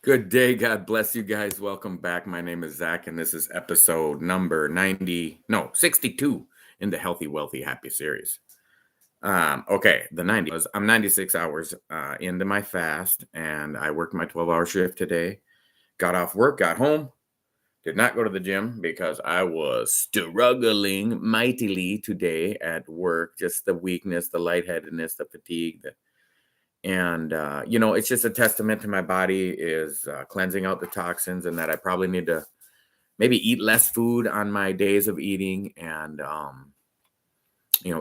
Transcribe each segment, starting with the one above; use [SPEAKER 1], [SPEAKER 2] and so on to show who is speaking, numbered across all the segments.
[SPEAKER 1] Good day. God bless you guys. Welcome back. My name is Zach, and this is episode number 90, no, 62 in the Healthy, Wealthy, Happy series. Okay, the 90 was I'm 96 hours into my fast, and I worked my 12-hour shift today. Got off work, got home, did not go to the gym because I was struggling mightily today at work. Just the weakness, the lightheadedness, the fatigue, it's just a testament to my body is cleansing out the toxins, and that I probably need to maybe eat less food on my days of eating, and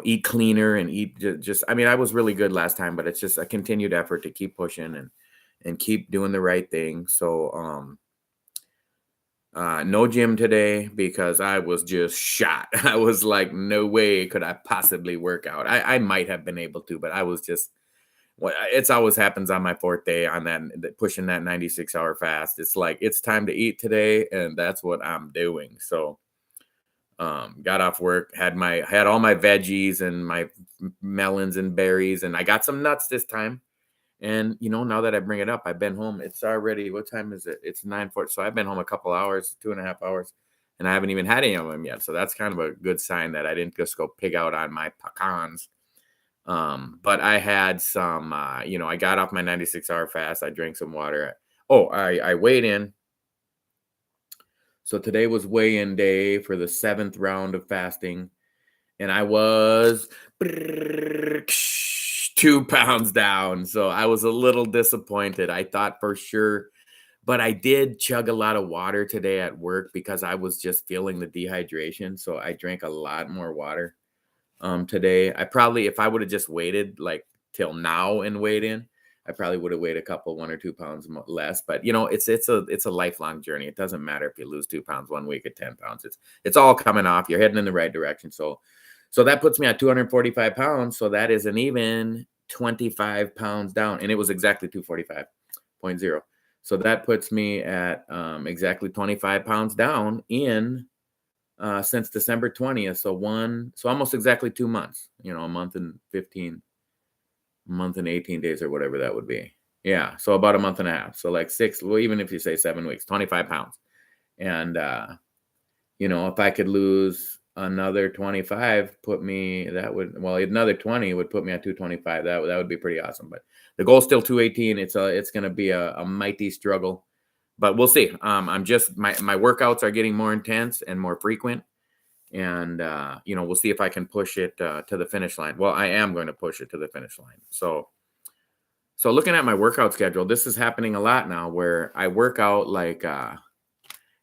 [SPEAKER 1] eat cleaner and eat just. I mean, I was really good last time, but it's just a continued effort to keep pushing and keep doing the right thing. So no gym today because I was just shot. I was like, no way could I possibly work out. I might have been able to, but I was just. Well, it's always happens on my fourth day on pushing that 96-hour fast. It's like it's time to eat today, and that's what I'm doing. So, got off work, had all my veggies and my melons and berries, and I got some nuts this time. And now that I bring it up, I've been home. It's already what time is it? It's 9:40. So I've been home a couple hours, 2.5 hours, and I haven't even had any of them yet. So that's kind of a good sign that I didn't just go pig out on my pecans. But I had some, I got off my 96-hour fast. I drank some water. Oh, I weighed in. So today was weigh-in day for the 7th round of fasting, and I was 2 pounds down. So I was a little disappointed. I thought for sure, but I did chug a lot of water today at work because I was just feeling the dehydration. So I drank a lot more water today. I probably, if I would have just waited like till now and weighed in, I probably would have weighed a couple 1 or 2 pounds less. But it's a lifelong journey. It doesn't matter if you lose 2 pounds 1 week or 10 pounds. It's all coming off. You're heading in the right direction. So that puts me at 245 pounds. So that is an even 25 pounds down, and it was exactly 245.0. So that puts me at exactly 25 pounds down in since December 20th. So almost exactly 2 months, a month and 18 days or whatever that would be. Yeah. So about a month and a half. So like well, even if you say 7 weeks, 25 pounds. And, if I could lose another 25, another 20 would put me at 225. That would be pretty awesome. But the goal's still 218. It's going to be a mighty struggle. But we'll see. I'm just my workouts are getting more intense and more frequent, and we'll see if I can push it to the finish line. Well, I am going to push it to the finish line. So looking at my workout schedule, this is happening a lot now, where I work out like.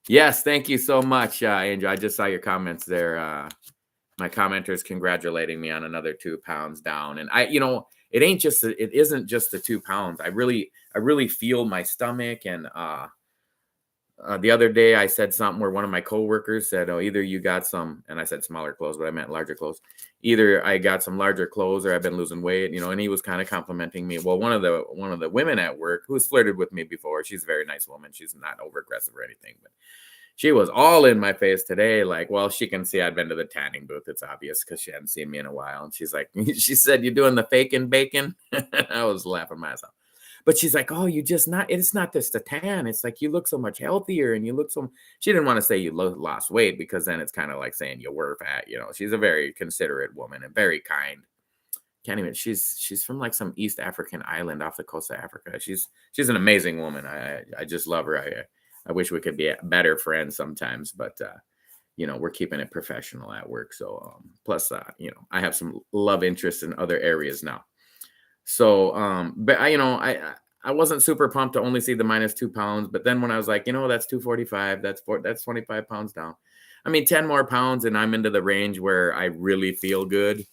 [SPEAKER 1] Yes, thank you so much, Angel. I just saw your comments there. My commenters congratulating me on another 2 pounds down, and it isn't just the 2 pounds. I really feel my stomach. And the other day I said something where one of my coworkers said, "Oh, either you got some," and I said smaller clothes, but I meant larger clothes. Either I got some larger clothes or I've been losing weight, and he was kind of complimenting me. Well, one of the women at work who's flirted with me before, she's a very nice woman. She's not over aggressive or anything, but she was all in my face today. Like, well, she can see I've been to the tanning booth. It's obvious because she hadn't seen me in a while. And she's like, she said, "You doing the faking bacon?" I was laughing myself. But she's like, "Oh, it's not just the tan. It's like you look so much healthier and you look so." She didn't want to say you lost weight because then it's kind of like saying you were fat. She's a very considerate woman and very kind. Can't even. She's from like some East African island off the coast of Africa. She's an amazing woman. I just love her. I wish we could be better friends sometimes, but we're keeping it professional at work. So plus, I have some love interests in other areas now. So, but I wasn't super pumped to only see the minus 2 pounds. But then when I was like, that's 245, that's 25 pounds down. I mean, 10 more pounds, and I'm into the range where I really feel good.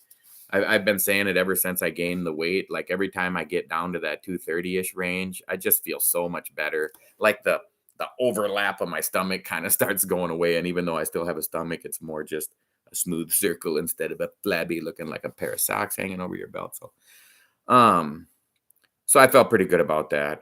[SPEAKER 1] I've been saying it ever since I gained the weight. Like every time I get down to that 230-ish range, I just feel so much better. Like the overlap of my stomach kind of starts going away. And even though I still have a stomach, it's more just a smooth circle instead of a flabby looking like a pair of socks hanging over your belt. So I felt pretty good about that.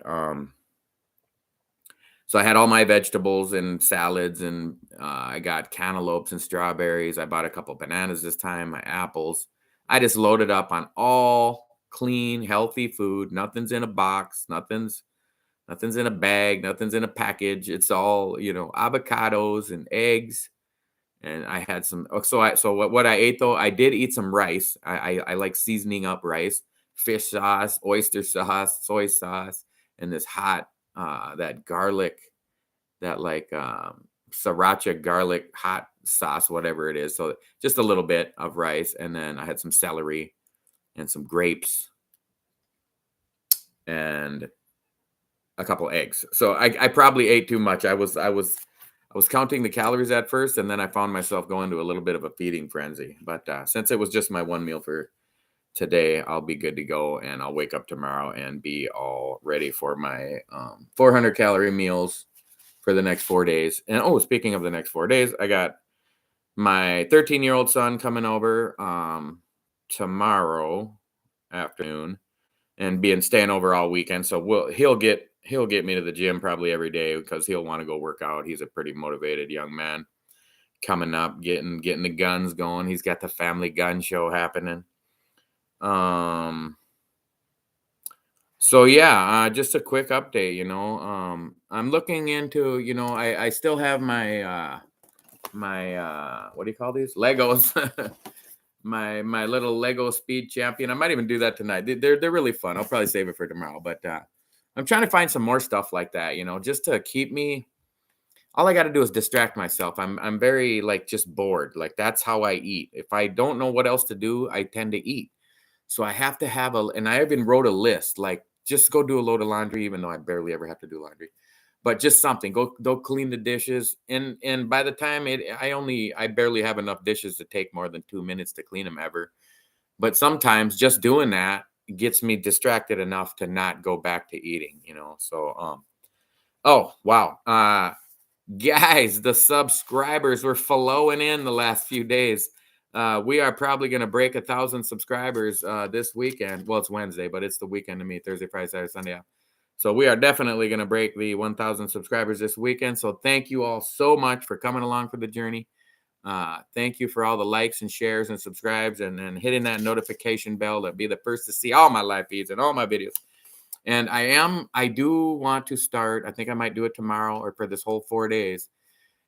[SPEAKER 1] So I had all my vegetables and salads, and I got cantaloupes and strawberries. I bought a couple bananas this time, my apples. I just loaded up on all clean, healthy food. Nothing's in a box. Nothing's Nothing's in a bag, nothing's in a package. It's all, avocados and eggs. And I had some. So what I ate though, I did eat some rice. I like seasoning up rice, fish sauce, oyster sauce, soy sauce, and this hot that garlic, that like sriracha garlic hot sauce, whatever it is. So just a little bit of rice, and then I had some celery and some grapes and a couple eggs. So I probably ate too much. I was counting the calories at first, and then I found myself going to a little bit of a feeding frenzy. But since it was just my one meal for today, I'll be good to go, and I'll wake up tomorrow and be all ready for my 400 calorie meals for the next 4 days. And speaking of the next 4 days, I got my 13-year-old son coming over tomorrow afternoon and being staying over all weekend. So he'll get me to the gym probably every day because he'll want to go work out. He's a pretty motivated young man coming up, getting the guns going. He's got the family gun show happening. So yeah, just a quick update, I'm looking into, I still have my what do you call these? Legos. My little Lego Speed Champion. I might even do that tonight. They're really fun. I'll probably save it for tomorrow, but I'm trying to find some more stuff like that, just to keep me. All I got to do is distract myself. I'm very like just bored. Like that's how I eat. If I don't know what else to do, I tend to eat. So I have to have and I even wrote a list, like just go do a load of laundry, even though I barely ever have to do laundry, but just something. Go clean the dishes. And by the time I barely have enough dishes to take more than 2 minutes to clean them ever. But sometimes just doing that gets me distracted enough to not go back to eating, So oh wow. Guys, the subscribers were flowing in the last few days. We are probably going to break 1,000 subscribers this weekend. Well, it's Wednesday, but it's the weekend to me. Thursday, Friday, Saturday, Sunday off. So we are definitely going to break the 1,000 subscribers this weekend. So thank you all so much for coming along for the journey. Thank you for all the likes and shares and subscribes and hitting that notification bell to be the first to see all my live feeds and all my videos. And I do want to start, I think I might do it tomorrow or for this whole 4 days,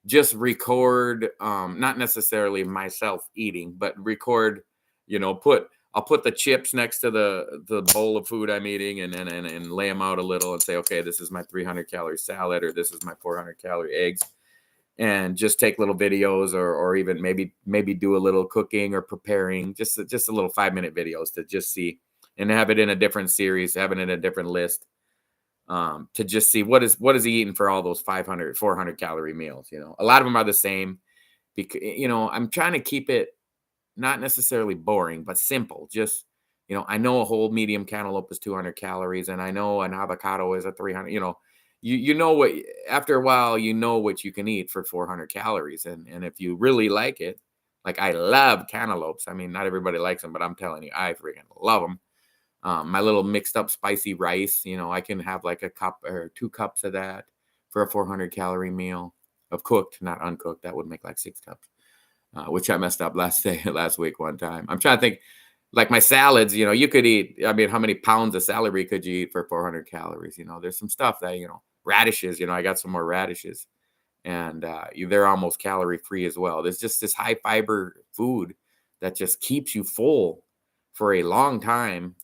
[SPEAKER 1] just record, not necessarily myself eating, but record, I'll put the chips next to the bowl of food I'm eating and lay them out a little and say, okay, this is my 300 calorie salad, or this is my 400 calorie eggs, and just take little videos or even maybe do a little cooking or preparing, just a little 5-minute videos to just see and have it in a different series, have it in a different list, to just see what is he eating for all those 500, 400 calorie meals. A lot of them are the same because, I'm trying to keep it not necessarily boring, but simple. Just, I know a whole medium cantaloupe is 200 calories, and I know an avocado is a 300, you know what, after a while, what you can eat for 400 calories. And if you really like it, like I love cantaloupes. I mean, not everybody likes them, but I'm telling you, I freaking love them. My little mixed up spicy rice, I can have like a cup or 2 cups of that for a 400 calorie meal of cooked, not uncooked. That would make like 6 cups, which I messed up last week one time. I'm trying to think, like my salads, you could eat, I mean, how many pounds of celery could you eat for 400 calories? There's some stuff that, radishes, I got some more radishes, and they're almost calorie free as well. There's just this high fiber food that just keeps you full for a long time.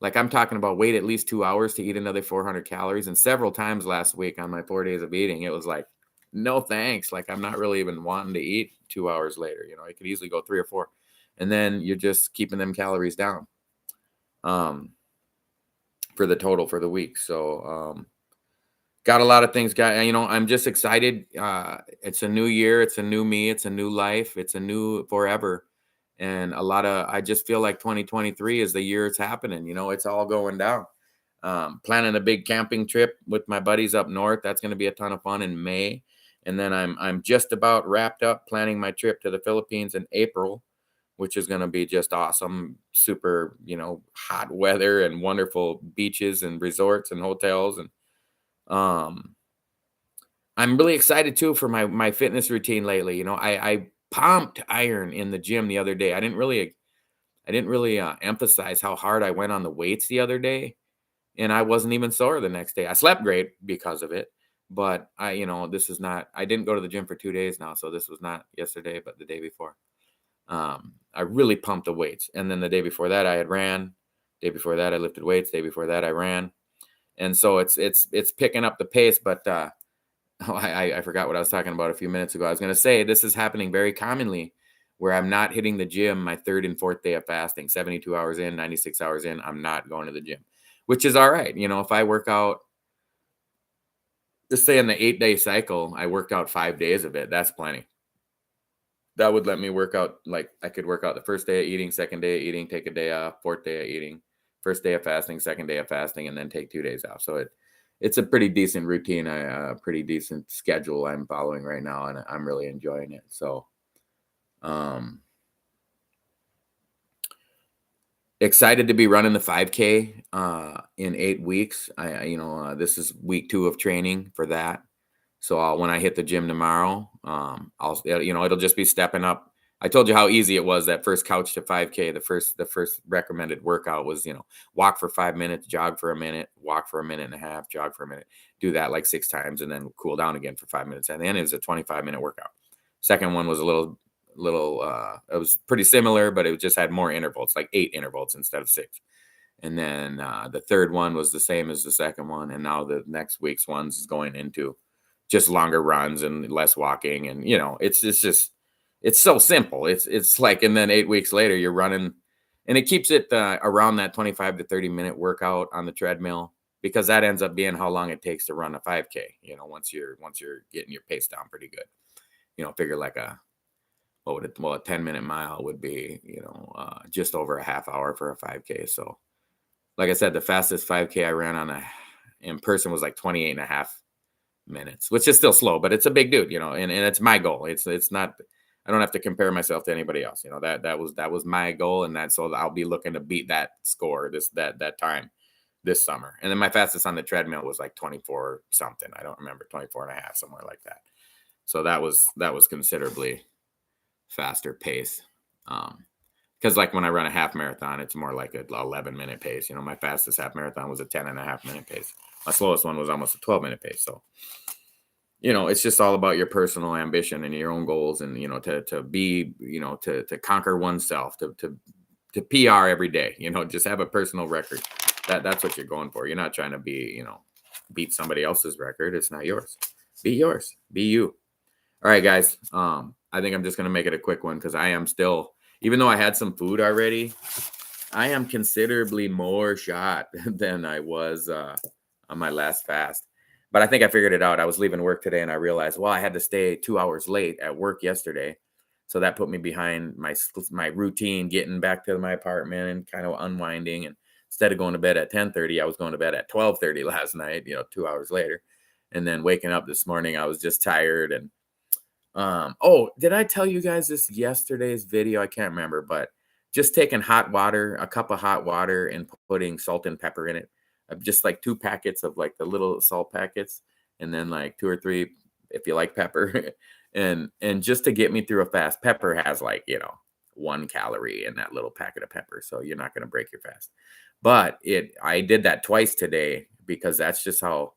[SPEAKER 1] Like I'm talking about wait at least 2 hours to eat another 400 calories. And several times last week on my 4 days of eating, it was like, no thanks. Like I'm not really even wanting to eat 2 hours later. I could easily go 3 or 4. And then you're just keeping them calories down for the total for the week. So got a lot of things. I'm just excited. It's a new year. It's a new me. It's a new life. It's a new forever. And I just feel like 2023 is the year it's happening. It's all going down. Planning a big camping trip with my buddies up north. That's going to be a ton of fun in May. And then I'm just about wrapped up planning my trip to the Philippines in April, which is going to be just awesome. Super, hot weather and wonderful beaches and resorts and hotels. And I'm really excited too for my fitness routine lately. I pumped iron in the gym the other day. I didn't really emphasize how hard I went on the weights the other day. and I wasn't even sore the next day. I slept great because of it, but this is not. I didn't go to the gym for 2 days now, so this was not yesterday, but the day before. I really pumped the weights, and then the day before that I had ran. Day before that I lifted weights. Day before that I ran, and so it's picking up the pace. But I forgot what I was talking about a few minutes ago. I was going to say this is happening very commonly, where I'm not hitting the gym my third and fourth day of fasting. 72 hours in, 96 hours in, I'm not going to the gym, which is all right. If I work out, just say in the 8-day cycle, I worked out 5 days of it. That's plenty. That would let me work out. Like I could work out the first day of eating, second day of eating, take a day off, fourth day of eating, first day of fasting, second day of fasting, and then take 2 days off. So it's a pretty decent routine, a pretty decent schedule I'm following right now, and I'm really enjoying it. So, excited to be running the 5K in 8 weeks. This is week 2 of training for that. So when I hit the gym tomorrow, it'll just be stepping up. I told you how easy it was, that first couch to 5K. The first recommended workout was, walk for 5 minutes, jog for a minute, walk for a minute and a half, jog for a minute. Do that like 6 times, and then cool down again for 5 minutes. And then it was a 25-minute workout. Second one was a little. It was pretty similar, but it just had more intervals, like 8 intervals instead of 6. And then the third one was the same as the second one, and now the next week's ones is going into just longer runs and less walking. And it's so simple. It's like, and then 8 weeks later you're running, and it keeps it around that 25 to 30-minute workout on the treadmill, because that ends up being how long it takes to run a 5K. Once you're getting your pace down pretty good. Figure like a 10-minute mile would be, just over a half hour for a 5K. So like I said, the fastest 5K I ran in person was like 28 and a half minutes, which is still slow, but it's a big dude, and it's my goal. It's not, I don't have to compare myself to anybody else. That was my goal. And so I'll be looking to beat that score, that time this summer. And then my fastest on the treadmill was like 24 something. I don't remember, 24 and a half, somewhere like that. So that was considerably faster pace. Because like when I run a half marathon, it's more like a 11-minute pace. My fastest half marathon was a 10.5-minute pace. My slowest one was almost a 12-minute pace. So, it's just all about your personal ambition and your own goals, and, to be, to conquer oneself, to PR every day, just have a personal record. That's what you're going for. You're not trying to be, beat somebody else's record. It's not yours. Be yours. Be you. All right, guys. I think I'm just going to make it a quick one, because I am still, even though I had some food already, I am considerably more shot than I was on my last fast. But I think I figured it out. I was leaving work today, and I realized, well, I had to stay 2 hours late at work yesterday. So that put me behind my routine, getting back to my apartment and kind of unwinding. And instead of going to bed at 10:30, I was going to bed at 12:30 last night, 2 hours later. And then waking up this morning, I was just tired. And did I tell you guys this yesterday's video? I can't remember, but just taking hot water, a cup of hot water, and putting salt and pepper in it. Just like 2 packets of like the little salt packets, and then like 2 or 3 if you like pepper, and just to get me through a fast. Pepper has like 1 calorie in that little packet of pepper, so you're not going to break your fast. But I did that twice today, because that's just how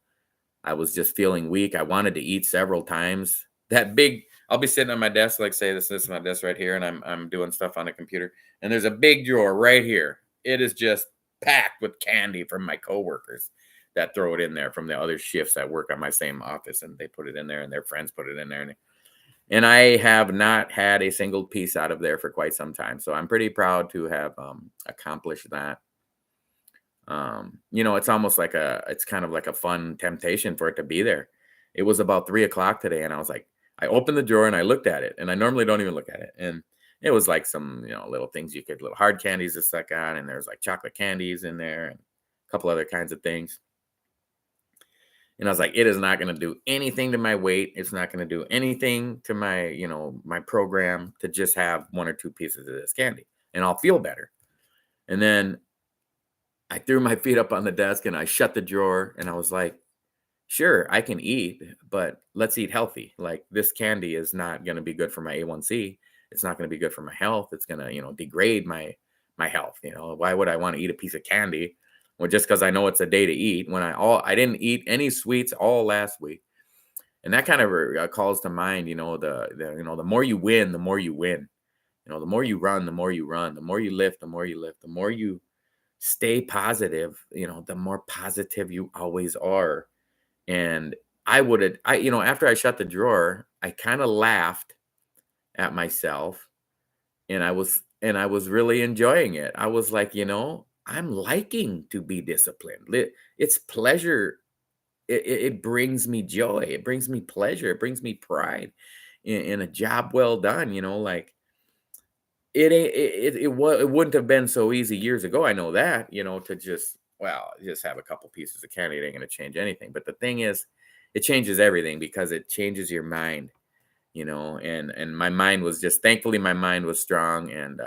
[SPEAKER 1] I was just feeling weak. I wanted to eat several times. I'll be sitting on my desk, like say this is my desk right here, and I'm doing stuff on the computer, and there's a big drawer right here. It is just packed with candy from my coworkers that throw it in there from the other shifts that work on my same office, and they put it in there, and their friends put it in there, and I have not had a single piece out of there for quite some time. So I'm pretty proud to have accomplished that. It's almost like it's kind of like a fun temptation for it to be there. It was about 3:00 today, and I was like, I opened the drawer and I looked at it, and I normally don't even look at it. And it was like some, little things little hard candies to suck on, and there's like chocolate candies in there and a couple other kinds of things. And I was like, it is not going to do anything to my weight. It's not going to do anything to my, my program, to just have 1 or 2 pieces of this candy, and I'll feel better. And then I threw my feet up on the desk and I shut the drawer, and I was like, sure, I can eat, but let's eat healthy. Like, this candy is not going to be good for my A1C. It's not going to be good for my health. It's going to, degrade my health. Why would I want to eat a piece of candy Well, just because I know it's a day to eat. I didn't eat any sweets all last week, and that kind of calls to mind, the more you win, the more you win. The more you run, the more you run. The more you lift, the more you lift. The more you stay positive, the more positive you always are. And after I shut the drawer, I kind of laughed at myself, and I was really enjoying it. I was like, I'm liking to be disciplined. It's pleasure. It brings me joy. It brings me pleasure. It brings me pride in a job well done. Like it ain't it wouldn't have been so easy years ago. I know that, to just have a couple pieces of candy. It ain't gonna change anything. But the thing is, it changes everything because it changes your mind, and my mind was just thankfully my mind was strong, and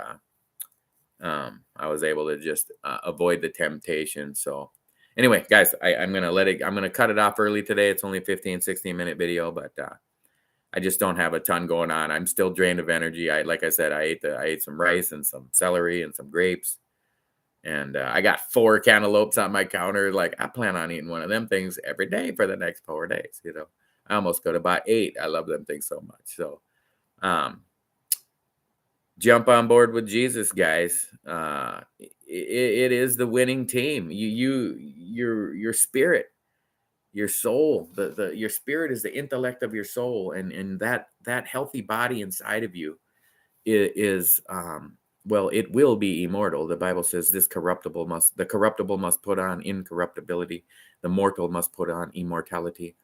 [SPEAKER 1] I was able to just avoid the temptation. So anyway, guys, I'm gonna cut it off early today. It's only a 15-16 minute video, but I just don't have a ton going on. I'm still drained of energy. Like I said, I ate some rice and some celery and some grapes, and I got 4 cantaloupes on my counter. Like, I plan on eating one of them things every day for the next 4 days. I almost go to buy 8. I love them things so much. So, jump on board with Jesus, guys. It is the winning team. Your spirit, your soul, your spirit is the intellect of your soul, and that healthy body inside of you is well, it will be immortal. The Bible says the corruptible must put on incorruptibility, the mortal must put on immortality.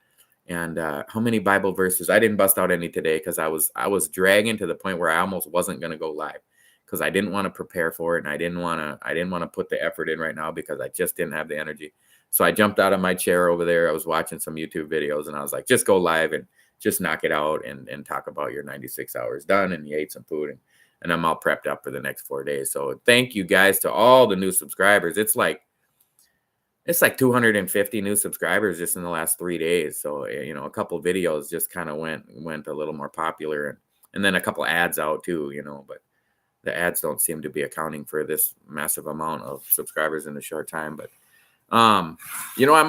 [SPEAKER 1] And how many Bible verses? I didn't bust out any today because I was dragging to the point where I almost wasn't going to go live because I didn't want to prepare for it, and I didn't want to put the effort in right now because I just didn't have the energy. So I jumped out of my chair over there. I was watching some YouTube videos, and I was like, just go live and just knock it out and talk about your 96 hours done, and you ate some food, and I'm all prepped up for the next 4 days. So thank you guys to all the new subscribers. It's like 250 new subscribers just in the last 3 days. So, a couple videos just kind of went a little more popular, and then a couple ads out too, but the ads don't seem to be accounting for this massive amount of subscribers in a short time. But, I'm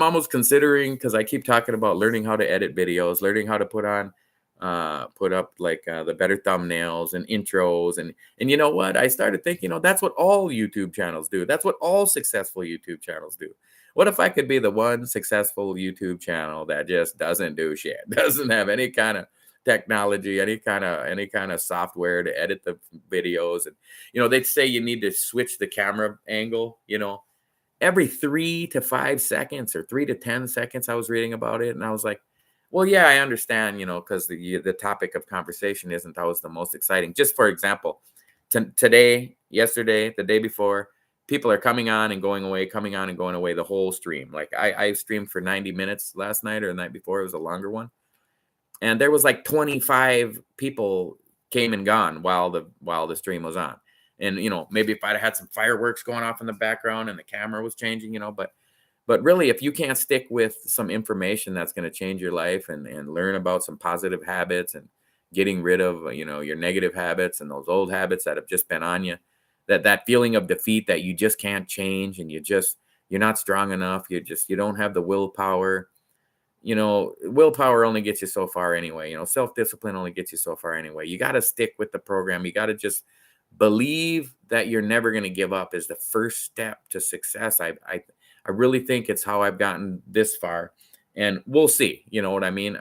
[SPEAKER 1] almost considering, because I keep talking about learning how to edit videos, learning how to put up like the better thumbnails and intros. And you know what? I started thinking, that's what all YouTube channels do. That's what all successful YouTube channels do. What if I could be the one successful YouTube channel that just doesn't do shit, doesn't have any kind of technology, any kind of software to edit the videos? And they'd say you need to switch the camera angle, every 3 to 5 seconds or 3 to 10 seconds. I was reading about it, and I was like, well, yeah, I understand, because the topic of conversation isn't always the most exciting. Just for example, today, yesterday, the day before, people are coming on and going away, coming on and going away the whole stream. Like I streamed for 90 minutes last night or the night before. It was a longer one. And there was like 25 people came and gone while the stream was on. And, maybe if I'd had some fireworks going off in the background and the camera was changing, but really, if you can't stick with some information that's going to change your life and learn about some positive habits and getting rid of, your negative habits and those old habits that have just been on you, that feeling of defeat that you just can't change, and you're not strong enough. You don't have the willpower. Willpower only gets you so far anyway. Self-discipline only gets you so far anyway. You got to stick with the program. You got to just believe that you're never going to give up is the first step to success. I really think it's how I've gotten this far, and we'll see. You know what I mean?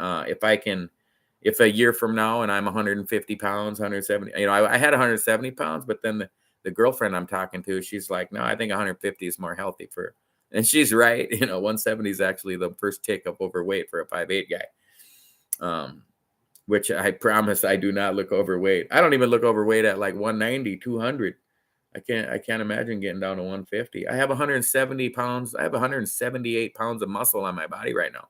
[SPEAKER 1] If a year from now and I'm 150 pounds, 170, I had 170 pounds, but then the girlfriend I'm talking to, she's like, no, I think 150 is more healthy for, and she's right. 170 is actually the first tick of overweight for a 5'8" guy. Which I promise I do not look overweight. I don't even look overweight at like 190, 200. I can't imagine getting down to 150. I have 170 pounds. I have 178 pounds of muscle on my body right now.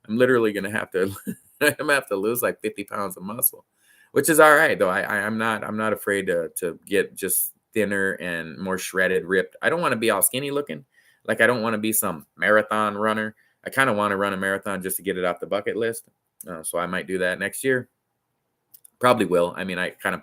[SPEAKER 1] I'm literally going to have to, I'm gonna have to lose like 50 pounds of muscle, which is all right though. I'm not afraid to get just thinner and more shredded, ripped. I don't want to be all skinny looking. Like, I don't want to be some marathon runner. I kind of want to run a marathon just to get it off the bucket list. So I might do that next year. Probably will. I mean, I kind of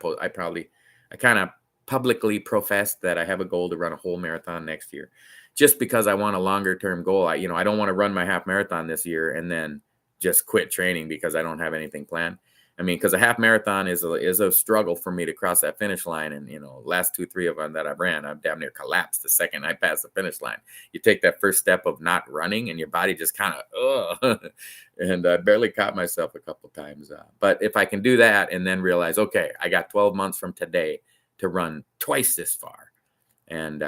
[SPEAKER 1] publicly professed that I have a goal to run a whole marathon next year. just because I want a longer term goal. I don't want to run my half marathon this year and then just quit training because I don't have anything planned. I mean, because a half marathon is a struggle for me to cross that finish line. And, last 2, 3 of them that I've ran, I've damn near collapsed the second I passed the finish line. You take that first step of not running and your body just kind of, and I barely caught myself a couple times. But if I can do that and then realize, okay, I got 12 months from today to run twice this far. And,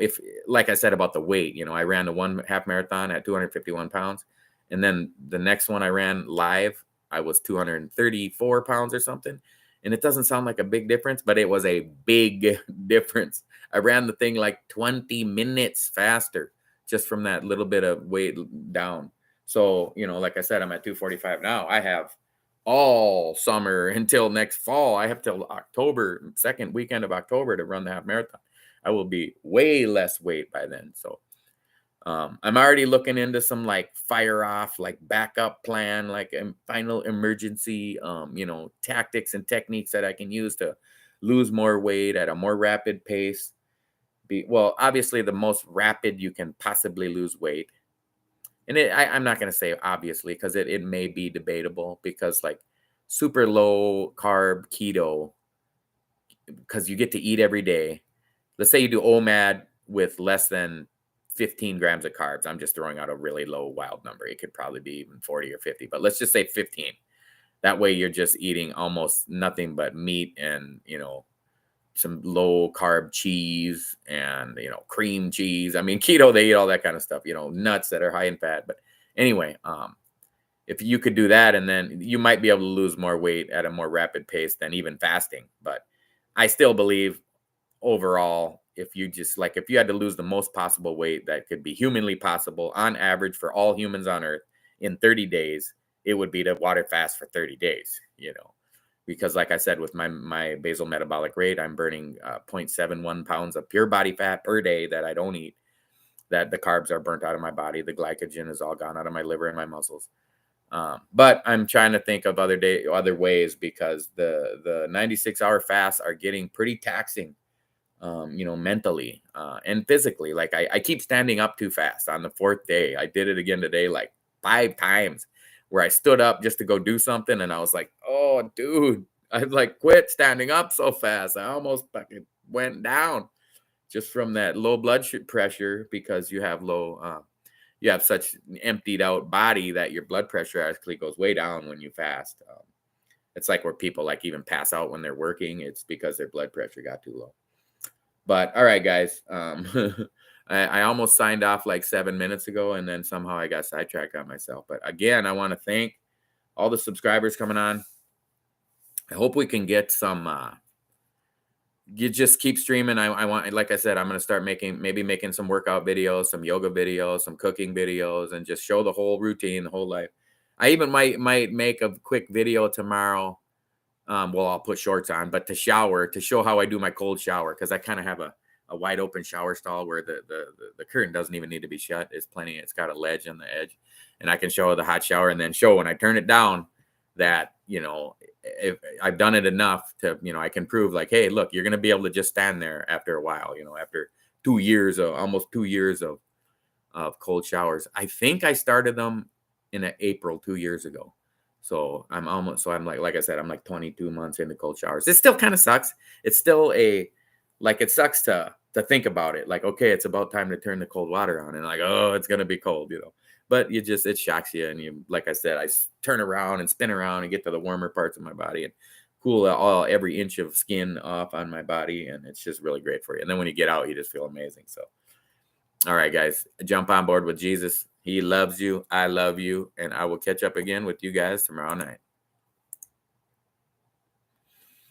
[SPEAKER 1] if, like I said about the weight, I ran the one half marathon at 251 pounds. And then the next one I ran live, I was 234 pounds or something. And it doesn't sound like a big difference, but it was a big difference. I ran the thing like 20 minutes faster just from that little bit of weight down. So, like I said, I'm at 245 now. I have all summer until next fall. I have till October, second weekend of October to run the half marathon. I will be way less weight by then. So I'm already looking into some like fire off, like backup plan, like final emergency, tactics and techniques that I can use to lose more weight at a more rapid pace. Well, obviously the most rapid you can possibly lose weight. And I'm not going to say obviously because it may be debatable because like super low carb keto, because you get to eat every day. Let's say you do OMAD with less than 15 grams of carbs. I'm just throwing out a really low wild number. It could probably be even 40 or 50, but let's just say 15. That way you're just eating almost nothing but meat and, some low carb cheese and, cream cheese. I mean, keto, they eat all that kind of stuff, nuts that are high in fat. But anyway, if you could do that, and then you might be able to lose more weight at a more rapid pace than even fasting. But I still believe overall, if you had to lose the most possible weight that could be humanly possible on average for all humans on earth in 30 days, it would be to water fast for 30 days, because like I said, with my basal metabolic rate, I'm burning 0.71 pounds of pure body fat per day that I don't eat, that the carbs are burnt out of my body. The glycogen is all gone out of my liver and my muscles. But I'm trying to think of other ways, because the 96-hour fasts are getting pretty taxing, mentally and physically. Like I keep standing up too fast on the 4th day. I did it again today, like 5 times, where I stood up just to go do something. And I was like, oh, dude, I like quit standing up so fast. I almost fucking went down just from that low blood pressure, because you have you have such emptied out body that your blood pressure actually goes way down when you fast. It's like where people like even pass out when they're working. It's because their blood pressure got too low. But all right, guys, I almost signed off like 7 minutes ago, and then somehow I got sidetracked on myself. But again, I want to thank all the subscribers coming on. I hope we can get some. You just keep streaming. I want, like I said, I'm going to start making some workout videos, some yoga videos, some cooking videos, and just show the whole routine, the whole life. I even might make a quick video tomorrow. Well, I'll put shorts on, but to show how I do my cold shower, because I kind of have a wide open shower stall where the curtain doesn't even need to be shut. It's plenty. It's got a ledge on the edge, and I can show the hot shower, and then show when I turn it down that, if I've done it enough to, I can prove like, hey, look, you're going to be able to just stand there after a while, after almost 2 years of cold showers. I think I started them in April 2 years ago. So I'm like I said, I'm like 22 months into cold showers. It still kind of sucks. It's still it sucks to think about it. Like, okay, it's about time to turn the cold water on, and like, oh, it's going to be cold, but it shocks you. And you, like I said, I turn around and spin around and get to the warmer parts of my body and cool every inch of skin off on my body. And it's just really great for you. And then when you get out, you just feel amazing. So, all right, guys, jump on board with Jesus. He loves you. I love you. And I will catch up again with you guys tomorrow night.